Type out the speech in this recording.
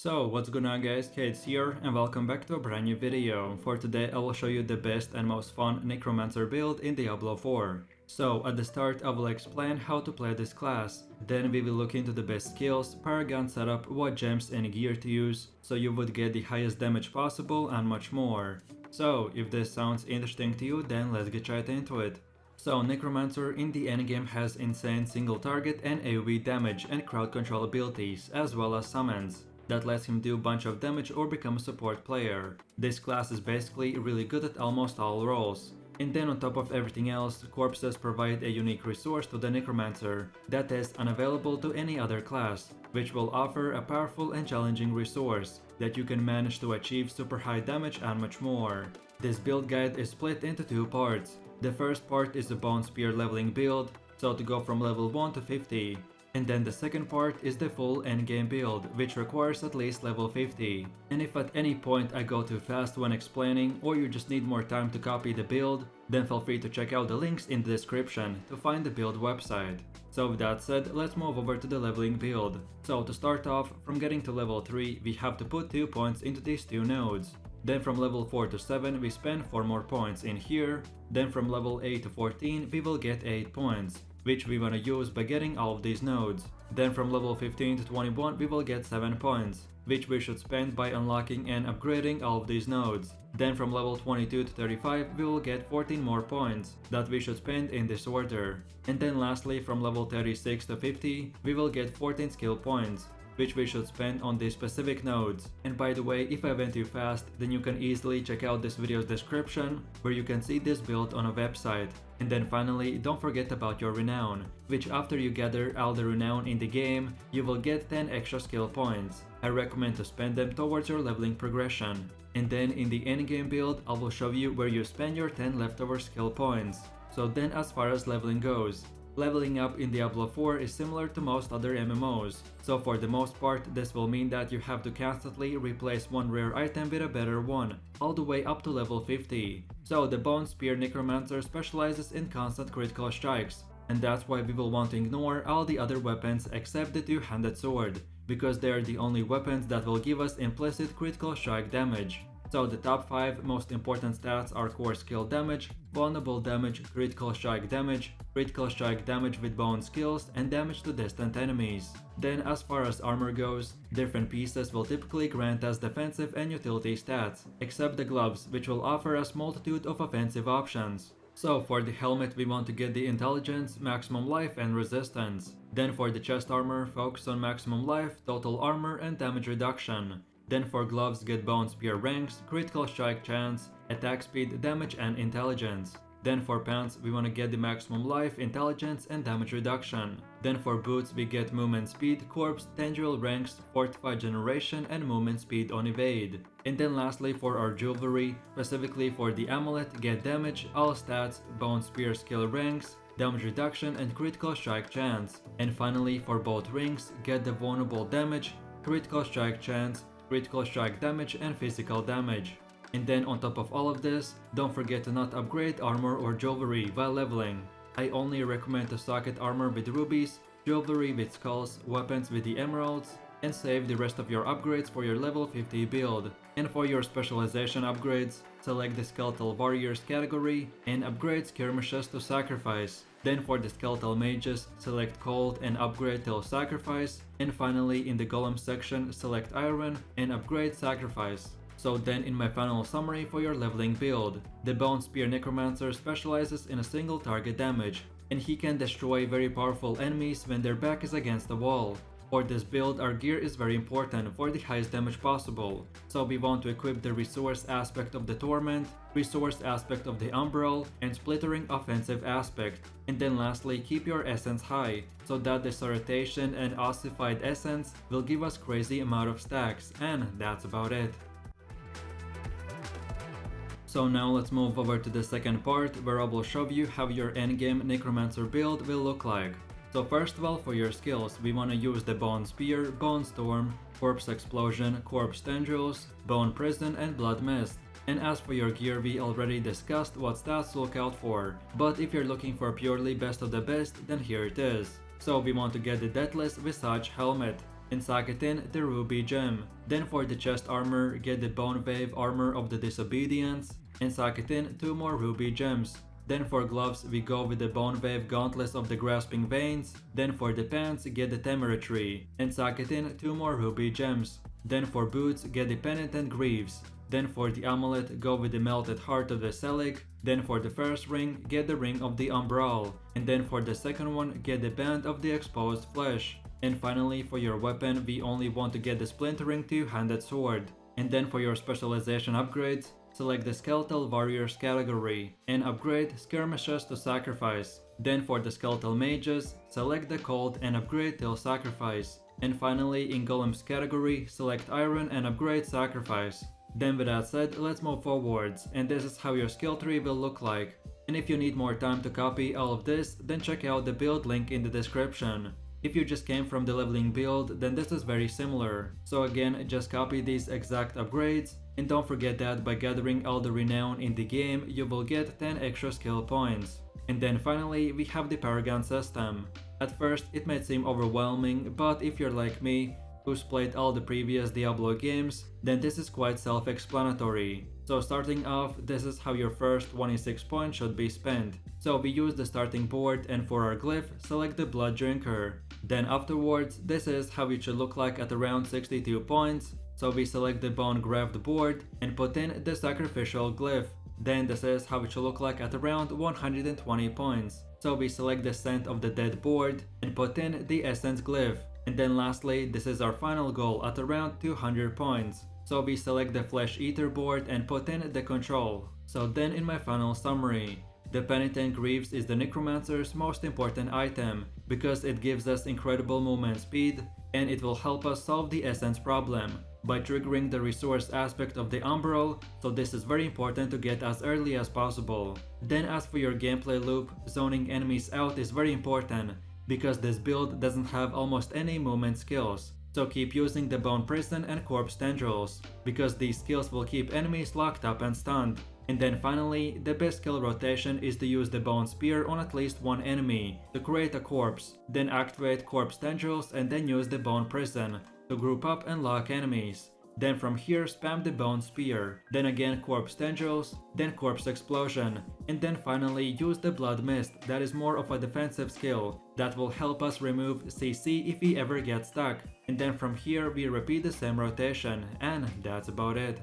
So what's going on guys, Kate's here and welcome back to a brand new video. For today I will show you the best and most fun Necromancer build in Diablo 4. So at the start I will explain how to play this class, then we will look into the best skills, Paragon setup, what gems and gear to use, so you would get the highest damage possible and much more. So if this sounds interesting to you, then let's get right into it. So Necromancer in the endgame has insane single target and AoE damage and crowd control abilities, as well as summons that lets him do a bunch of damage or become a support player. This class is basically really good at almost all roles. And then on top of everything else, corpses provide a unique resource to the Necromancer that is unavailable to any other class, which will offer a powerful and challenging resource that you can manage to achieve super high damage and much more. This build guide is split into two parts. The first part is a Bone Spear leveling build, so to go from level 1 to 50. And then the second part is the full endgame build, which requires at least level 50. And if at any point I go too fast when explaining, or you just need more time to copy the build, then feel free to check out the links in the description to find the build website. So with that said, let's move over to the leveling build. So to start off, from getting to level 3, we have to put 2 points into these two nodes. Then from level 4 to 7 we spend 4 more points in here. Then from level 8 to 14 we will get 8 points, which we wanna use by getting all of these nodes. Then from level 15 to 21 we will get 7 points, which we should spend by unlocking and upgrading all of these nodes. Then from level 22 to 35 we will get 14 more points that we should spend in this order. And then lastly from level 36 to 50 we will get 14 skill points, which we should spend on these specific nodes. And by the way, if I went too fast, then you can easily check out this video's description where you can see this build on a website. And then finally, don't forget about your renown, which after you gather all the renown in the game, you will get 10 extra skill points. I recommend to spend them towards your leveling progression. And then in the endgame build, I will show you where you spend your 10 leftover skill points. So then as far as leveling goes, leveling up in Diablo 4 is similar to most other MMOs, so for the most part this will mean that you have to constantly replace one rare item with a better one, all the way up to level 50. So the Bone Spear Necromancer specializes in constant critical strikes, and that's why we will want to ignore all the other weapons except the two-handed sword, because they are the only weapons that will give us implicit critical strike damage. So the top 5 most important stats are core skill damage, vulnerable damage, critical strike damage with bone skills, and damage to distant enemies. Then as far as armor goes, different pieces will typically grant us defensive and utility stats, except the gloves, which will offer us multitude of offensive options. So for the helmet we want to get the intelligence, maximum life and resistance. Then for the chest armor, focus on maximum life, total armor and damage reduction. Then for gloves get Bone Spear ranks, critical strike chance, attack speed, damage and intelligence. Then for pants we wanna get the maximum life, intelligence and damage reduction. Then for boots we get movement speed, corpse, tendril ranks, fortified generation and movement speed on evade. And then lastly for our jewelry, specifically for the amulet, get damage, all stats, Bone Spear skill ranks, damage reduction and critical strike chance. And finally for both rings, get the vulnerable damage, critical strike chance, critical strike damage and physical damage. And then on top of all of this, don't forget to not upgrade armor or jewelry while leveling. I only recommend to socket armor with rubies, jewelry with skulls, weapons with the emeralds, and save the rest of your upgrades for your level 50 build. And for your specialization upgrades, select the Skeletal Warriors category and upgrade Skirmishes to Sacrifice. Then for the Skeletal Mages, select Cold and upgrade till Sacrifice. And finally in the Golem section, select Iron and upgrade Sacrifice. So then in my final summary for your leveling build, the Bone Spear Necromancer specializes in a single target damage, and he can destroy very powerful enemies when their back is against the wall. For this build, our gear is very important for the highest damage possible, so we want to equip the resource aspect of the Torment, resource aspect of the Umbral, and splittering offensive aspect. And then lastly, keep your essence high, so that the Sortation and Ossified Essence will give us crazy amount of stacks, and that's about it. So now let's move over to the second part where I will show you how your endgame Necromancer build will look like. So first of all, for your skills, we want to use the Bone Spear, Bone Storm, Corpse Explosion, Corpse Tendrils, Bone Prison and Blood Mist. And as for your gear, we already discussed what stats to look out for, but if you're looking for purely best of the best, then here it is. So we want to get the Deathless Visage Helmet. and socket in the ruby gem. Then for the chest armor, get the bone wave armor of the disobedience, and socket in 2 more ruby gems. Then for gloves, we go with the bone wave gauntlets of the grasping veins. Then for the pants, get the temerity, and socket in 2 more ruby gems. Then for boots, get the penitent greaves. Then for the amulet, go with the melted heart of the Selig. Then for the first ring, get the ring of the umbral. And then for the second one, get the band of the exposed flesh. And finally, for your weapon, we only want to get the splintering 2-handed sword. And then for your specialization upgrades, select the skeletal warriors category and upgrade skirmishes to sacrifice. Then for the skeletal mages, select the cold and upgrade till sacrifice. And finally, in golems category, select iron and upgrade sacrifice. Then with that said, let's move forwards, and this is how your skill tree will look like. And if you need more time to copy all of this, then check out the build link in the description. If you just came from the leveling build, then this is very similar. So again, just copy these exact upgrades, and don't forget that by gathering all the renown in the game, you will get 10 extra skill points. And then finally, we have the Paragon system. At first, it might seem overwhelming, but if you're like me, who's played all the previous Diablo games, then this is quite self-explanatory. So starting off, this is how your first 26 points should be spent. So we use the starting board, and for our glyph, select the blood drinker. Then afterwards, this is how it should look like at around 62 points. So we select the bone graved board and put in the sacrificial glyph. Then this is how it should look like at around 120 points. So we select the scent of the dead board and put in the essence glyph. And then lastly, this is our final goal at around 200 points. So we select the flesh eater board and put in the control. So then in my final summary, the penitent greaves is the necromancer's most important item because it gives us incredible movement speed and it will help us solve the essence problem by triggering the resource aspect of the umbral, so this is very important to get as early as possible. Then as for your gameplay loop, zoning enemies out is very important because this build doesn't have almost any movement skills. So keep using the bone prison and corpse tendrils because these skills will keep enemies locked up and stunned. And then finally, the best skill rotation is to use the bone spear on at least one enemy to create a corpse, then activate corpse tendrils and then use the bone prison to group up and lock enemies. Then from here spam the bone spear, then again corpse tendrils, then corpse explosion, and then finally use the blood mist that is more of a defensive skill that will help us remove CC if we ever get stuck. And then from here we repeat the same rotation, and that's about it.